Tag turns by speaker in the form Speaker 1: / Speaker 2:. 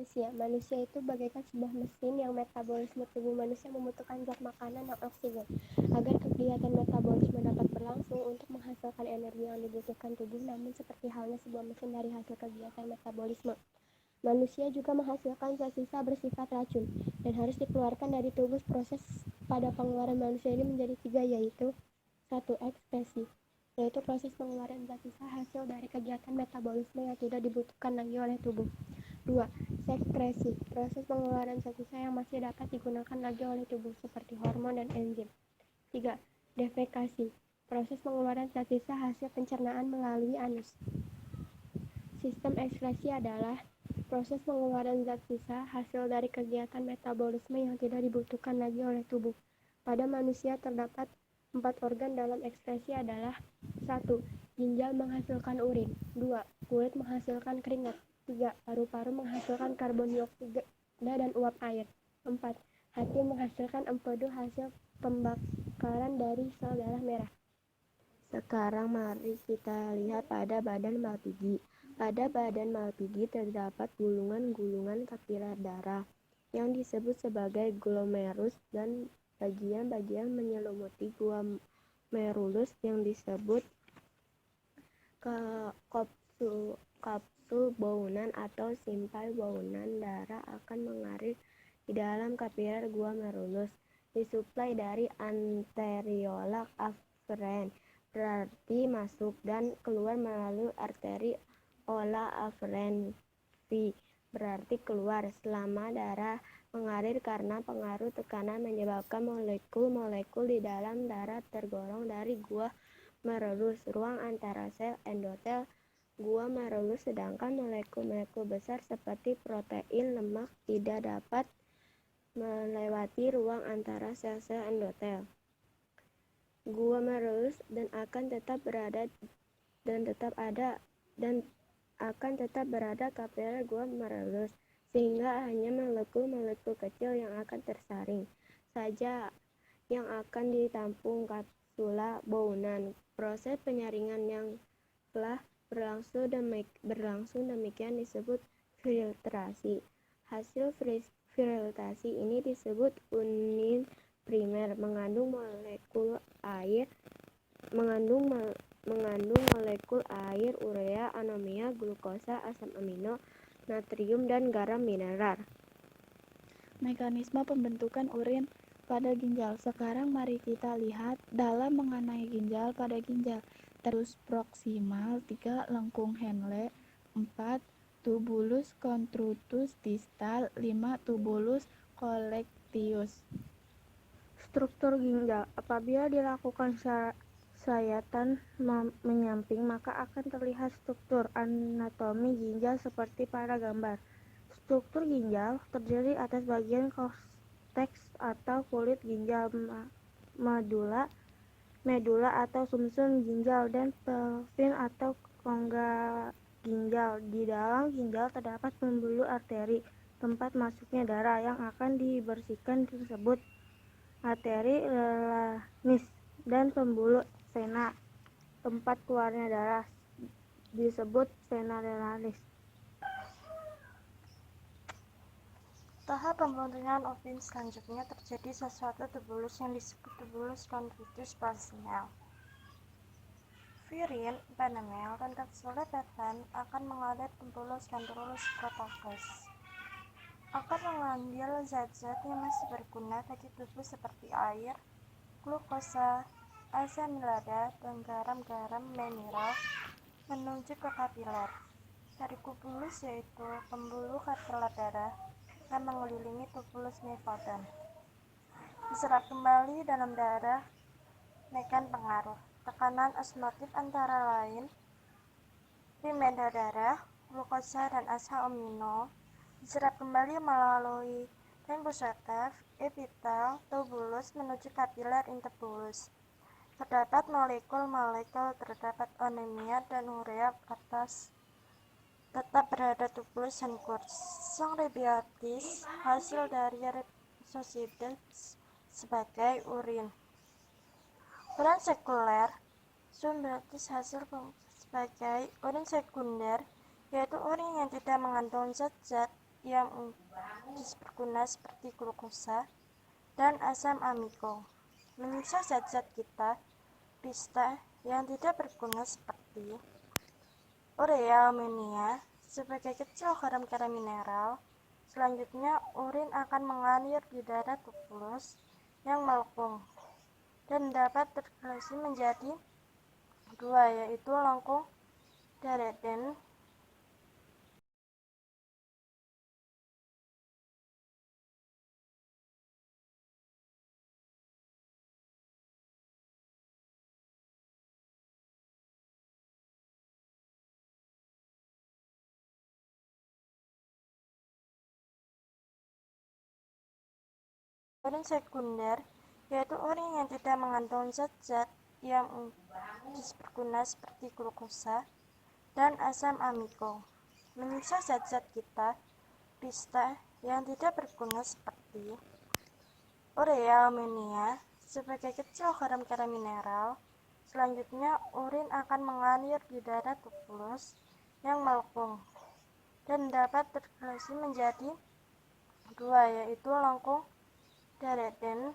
Speaker 1: Manusia itu bagaikan sebuah mesin yang metabolisme tubuh manusia membutuhkan zat makanan dan oksigen. Agar kegiatan metabolisme dapat berlangsung untuk menghasilkan energi yang dibutuhkan tubuh, namun seperti halnya sebuah mesin dari hasil kegiatan metabolisme, manusia juga menghasilkan zat sisa bersifat racun dan harus dikeluarkan dari tubuh. Proses pada pengeluaran manusia ini menjadi 3, yaitu 1. Ekskresi, yaitu proses pengeluaran zat sisa hasil dari kegiatan metabolisme yang tidak dibutuhkan lagi oleh tubuh. 2. Sekresi, proses pengeluaran zat sisa yang masih dapat digunakan lagi oleh tubuh seperti hormon dan enzim. 3. Defekasi, proses pengeluaran zat sisa hasil pencernaan melalui anus. Sistem ekskresi adalah proses pengeluaran zat sisa hasil dari kegiatan metabolisme yang tidak dibutuhkan lagi oleh tubuh. Pada manusia terdapat 4 organ dalam ekskresi adalah 1. Ginjal menghasilkan urin. 2. Kulit menghasilkan keringat. 3. Paru-paru menghasilkan karbon dioksida dan uap air. 4. Hati menghasilkan empedu hasil pembakaran dari sel darah merah. Sekarang mari kita lihat pada badan Malpighi. Pada badan Malpighi terdapat gulungan-gulungan kapiler darah yang disebut sebagai glomerulus dan bagian-bagian menyelimuti glomerulus yang disebut kapsul baunan atau simpai baunan. Darah akan mengalir di dalam kapiler glomerulus, disuplai dari anteriola afferens, berarti masuk, dan keluar melalui arteri ola afferens, berarti keluar. Selama darah mengalir karena pengaruh tekanan menyebabkan molekul-molekul di dalam darah tergolong dari glomerulus, ruang antara sel endotel glomerulus, sedangkan molekul-molekul besar seperti protein lemak tidak dapat melewati ruang antara sel-sel endotel glomerulus dan akan tetap berada kapiler glomerulus, sehingga hanya molekul-molekul kecil yang akan tersaring saja yang akan ditampung kapsula baunan. Proses penyaringan yang telah berlangsung demikian disebut filtrasi. Hasil filtrasi ini disebut urin primer, mengandung molekul air, urea, amonia, glukosa, asam amino, natrium, dan garam mineral.
Speaker 2: Mekanisme pembentukan urin pada ginjal. Sekarang mari kita lihat dalam mengenai ginjal. Pada ginjal terus proksimal, 3. Lengkung Henle, 4. Tubulus contritus distal, 5. Tubulus collecteus.
Speaker 1: Struktur ginjal. Apabila dilakukan sayatan menyamping, maka akan terlihat struktur anatomi ginjal seperti pada gambar. Struktur ginjal terdiri atas bagian korteks atau kulit ginjal, medula atau sumsum ginjal, dan pelvin atau rongga ginjal. Di dalam ginjal terdapat pembuluh arteri, tempat masuknya darah yang akan dibersihkan tersebut arteri lenis, dan pembuluh vena, tempat keluarnya darah, disebut vena lenis.
Speaker 3: Tahap pembentukan urin selanjutnya terjadi sesuatu tubulus yang disebut tubulus contritus proximal. Urin penemel dan kapsula batan akan mengalir tubulus protokus, akan mengambil zat-zat yang masih berguna bagi tubuh seperti air, glukosa, asam lada, dan garam-garam mineral menuju ke kapiler. Dari tubulus, yaitu pembuluh kapiler darah yang mengelilingi tubulus nefron, diserap kembali dalam darah dengan pengaruh tekanan osmotik antara lain pimeda darah, glukosa, dan asam amino, diserap kembali melalui lymphocyte epitel tubulus menuju kapiler intubulus. Terdapat molekul-molekul, terdapat anemia dan urea atas tetap berada tubulus dan kosong rebiotis hasil dari resosidus sebagai urin. Urin sekuler sumbiotis hasil sebagai urin sekunder, yaitu urin yang tidak mengandung zat-zat yang berguna seperti glukosa dan asam amino, menyiksa zat-zat kita pista yang tidak berguna seperti urea ammonia sebagai kecil garam-garam mineral. Selanjutnya, urin akan mengalir di darah tubulus yang melengkung dan dapat tergradasi menjadi dua, yaitu lengkung darah dan urin sekunder, yaitu urin yang tidak mengandung zat-zat yang berguna seperti glukosa dan asam amino, menyiksa zat-zat kita pista yang tidak berguna seperti urea ammonia sebagai kecil garam-garam mineral. Selanjutnya, urin akan mengalir di darah tubulus yang melengkung dan dapat tergradasi menjadi dua, yaitu lengkung darah dan